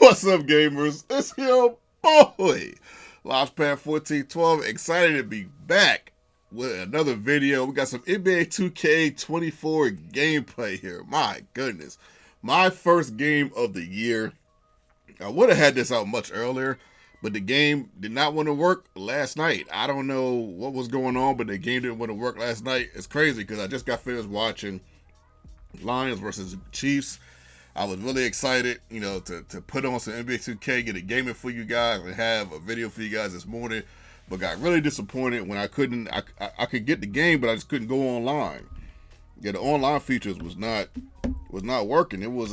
What's up, gamers? It's your boy, Launchpad 1412. Excited to be back with another video. We got some NBA 2K24 gameplay here. My goodness. My first game of the year. I would have had this out much earlier, but the game did not want to work last night. I don't know what was going on, but the game didn't want to work last night. It's crazy because I just got finished watching Lions versus Chiefs. I was really excited, to put on some NBA 2K, get a gaming for you guys, and have a video for you guys this morning. But got really disappointed when I couldn't. I could get the game, but I just couldn't go online. Yeah, the online features was not working. It was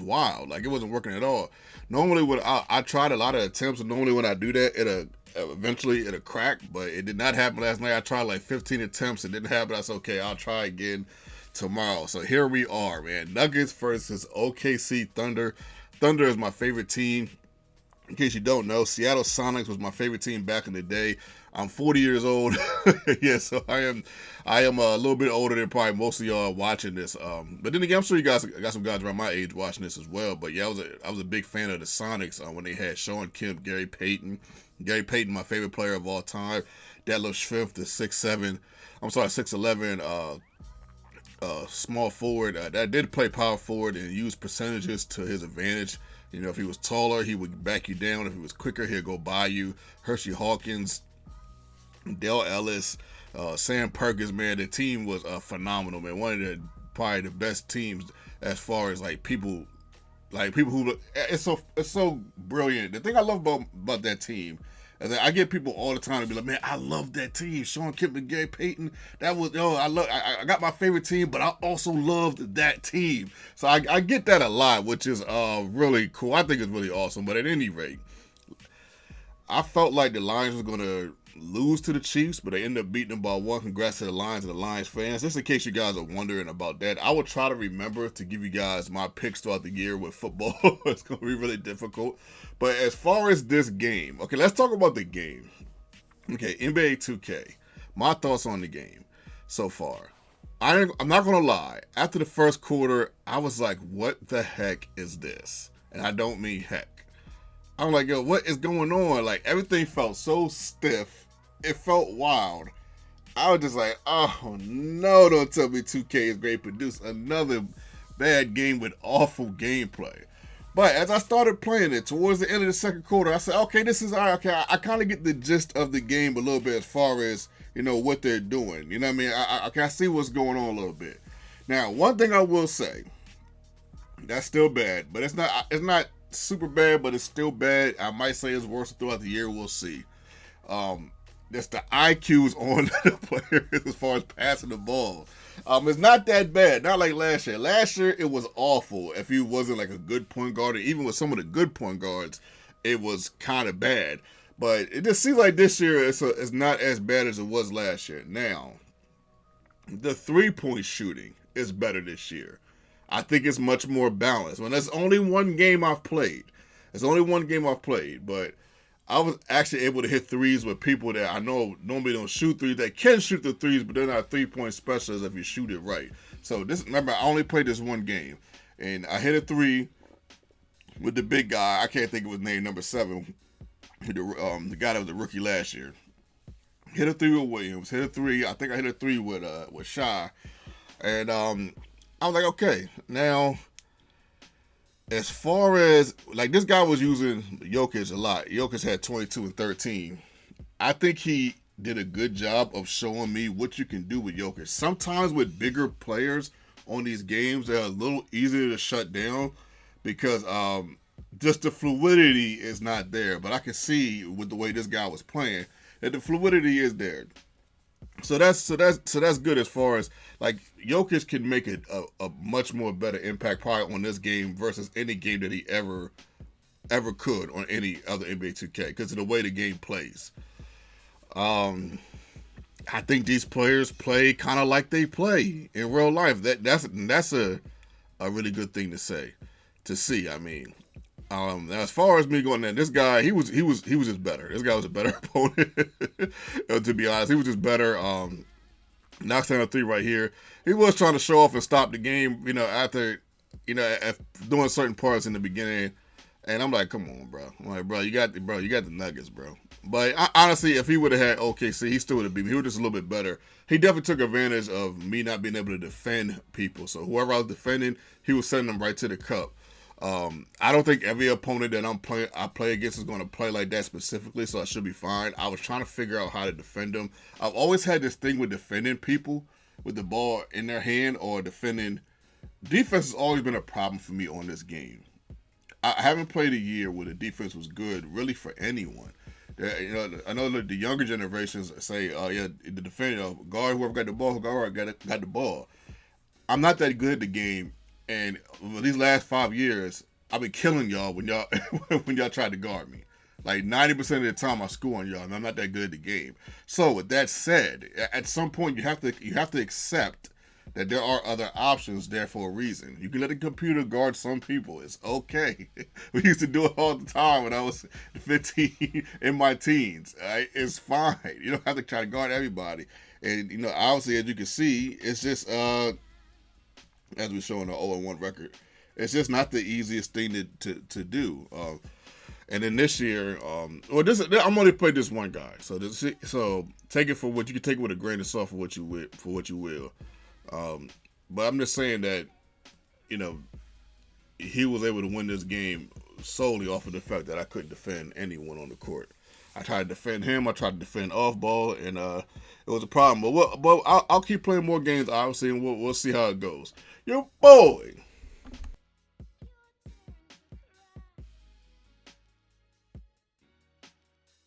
wild. Like, it wasn't working at all. Normally, when I tried a lot of attempts, and normally when I do that, eventually it'll crack. But it did not happen last night. I tried like 15 attempts. It didn't happen. I said, okay, I'll try again tomorrow. So here we are, man. Nuggets versus OKC Thunder. Thunder is my favorite team. In case you don't know, Seattle Sonics was my favorite team back in the day. I'm 40 years old. Yeah, so I am a little bit older than probably most of y'all watching this. But then again, I'm sure you guys got some guys around my age watching this as well. But yeah, I was a big fan of the Sonics when they had Sean Kemp, Gary Payton. Gary Payton, my favorite player of all time. Detlef Schrempf, the 6'11", small forward that did play power forward and use percentages to his advantage. If he was taller, he would back you down. If he was quicker, he'd go by you. Hershey Hawkins, Dale Ellis, Sam Perkins, man, the team was phenomenal, man. One of probably the best teams as far as people who it's so brilliant. The thing I love about that team. I get people all the time to be like, man, I love that team. Sean Kemp and Gary Payton. That was, I got my favorite team, but I also loved that team. So I get that a lot, which is really cool. I think it's really awesome. But at any rate, I felt like the Lions were going to lose to the Chiefs, but they ended up beating them by one. Congrats to the Lions and the Lions fans. Just in case you guys are wondering about that, I will try to remember to give you guys my picks throughout the year with football. It's going to be really difficult. But as far as this game, okay, let's talk about the game. Okay, NBA 2K. My thoughts on the game so far. I'm not going to lie. After the first quarter, I was like, what the heck is this? And I don't mean heck. I'm like, yo, what is going on? Like, everything felt so stiff. It felt wild. I was just like, oh, no, don't tell me 2K is going to produce another bad game with awful gameplay. But as I started playing it, towards the end of the second quarter, I said, okay, this is all right. Okay, I kind of get the gist of the game a little bit as far as, what they're doing. You know what I mean? I see what's going on a little bit. Now, one thing I will say, that's still bad, but it's not super bad, but it's still bad. I might say it's worse throughout the year. We'll see. That's the IQs on the players as far as passing the ball. It's not that bad. Not like last year. Last year, it was awful if he wasn't like a good point guard. Or even with some of the good point guards, it was kind of bad. But it just seems like this year it's not as bad as it was last year. Now, the three-point shooting is better this year. I think it's much more balanced. When there's only one game I've played. But I was actually able to hit threes with people that I know normally don't shoot threes. They can shoot the threes, but they're not three-point specialists if you shoot it right. So remember, I only played this one game, and I hit a three with the big guy. I can't think of his name, number 7, the guy that was a rookie last year. Hit a three with Williams. I think I hit a three with Shy, and I was like, okay, now. As far as, this guy was using Jokic a lot. Jokic had 22 and 13. I think he did a good job of showing me what you can do with Jokic. Sometimes with bigger players on these games, they're a little easier to shut down because just the fluidity is not there. But I can see with the way this guy was playing that the fluidity is there. So that's good as far as Jokic can make a much more better impact probably on this game versus any game that he ever could on any other NBA 2K because of the way the game plays. I think these players play kind of like they play in real life. That's a really good thing to see. I mean, as far as me going there, this guy, he was just better. This guy was a better opponent. To be honest, he was just better. Knocks down a three right here. He was trying to show off and stop the game, after doing certain parts in the beginning, and I'm like, come on, bro. I'm like, bro, you got the Nuggets, bro. But honestly, if he would have had OKC, he still would have beat me. He was just a little bit better. He definitely took advantage of me not being able to defend people. So whoever I was defending, he was sending them right to the cup. I don't think every opponent that I play against is going to play like that specifically, so I should be fine. I was trying to figure out how to defend them. I've always had this thing with defending people with the ball in their hand or defending. Defense has always been a problem for me on this game. I haven't played a year where the defense was good, really, for anyone. I know the younger generations say, yeah, the defender, guard whoever got the ball, guard got the ball. I'm not that good at the game, and these last 5 years, I've been killing y'all when y'all when y'all tried to guard me. Like 90% of the time, I score on y'all, and I'm not that good at the game. So with that said, at some point you have to accept that there are other options there for a reason. You can let the computer guard some people. It's okay. We used to do it all the time when I was 15 in my teens. Right? It's fine. You don't have to try to guard everybody. And obviously, as you can see, it's just as we're showing the 0-1 record, it's just not the easiest thing to do. And then this year, I'm only playing this one guy, so take it for what you can take it with a grain of salt for what you will. But I'm just saying that, he was able to win this game solely off of the fact that I couldn't defend anyone on the court. I tried to defend him. I tried to defend off ball, and it was a problem. But I'll keep playing more games, obviously, and we'll see how it goes. Your boy,